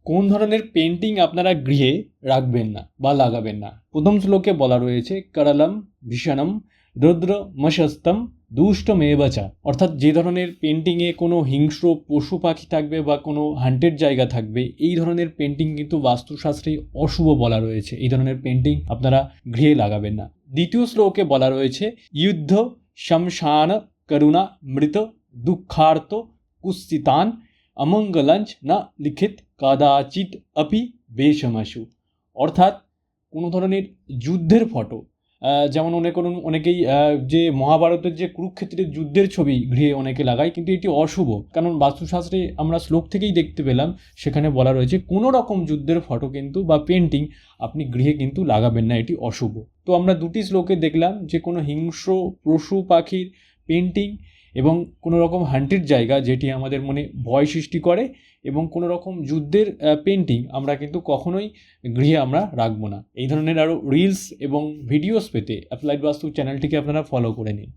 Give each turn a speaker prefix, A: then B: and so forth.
A: কোন ধরনের পেন্টিং আপনারা গৃহে রাখবেন না বা লাগাবেন না। প্রথম শ্লোকে বলা রয়েছে করলম ভীষণম রুদ্র মশস্তম দুষ্টমেবচা, অর্থাৎ যে ধরনের পেন্টিংয়ে কোনো হিংস্র পশু পাখি থাকবে বা কোনো হান্টেড জায়গা থাকবে, এই ধরনের পেন্টিং কিন্তু বাস্তুশাস্ত্রে অশুভ বলা রয়েছে। এই ধরনের পেন্টিং আপনারা গৃহে লাগাবেন না। দ্বিতীয় শ্লোকে বলা রয়েছে যুদ্ধ শমশান করুণা মৃত দুঃখার্ত কুৎসিতান অমঙ্গলঞ্চ না লিখিত কদাচিৎ অপি বেশমাসু, অর্থাৎ কোনো ধরনের যুদ্ধের ফটো, যেমন অনেকেই যে মহাভারতের যে কুরুক্ষেত্রের যুদ্ধের ছবি গৃহে অনেকে লাগায়, কিন্তু এটি অশুভ। কারণ বাস্তুশাস্ত্রে আমরা শ্লোক থেকেই দেখতে পেলাম, সেখানে বলা রয়েছে কোনো রকম যুদ্ধের ফটো কিন্তু বা পেন্টিং আপনি গৃহে কিন্তু লাগাবেন না, এটি অশুভ। তো আমরা দুটি শ্লোকে দেখলাম যে কোনো হিংস্র পশু পাখির পেন্টিং এবং কোনো রকম হান্টেড জায়গা যেটি আমাদের মনে ভয় সৃষ্টি করে এবং কোনো রকম যুদ্ধের পেন্টিং আমরা কিন্তু কখনোই গৃহে আমরা রাখবো না। এই ধরনের আরও রিলস এবং ভিডিওস পেতে অ্যাপ্লাইড বাস্তু চ্যানেলটিকে আপনারা ফলো করে নিন।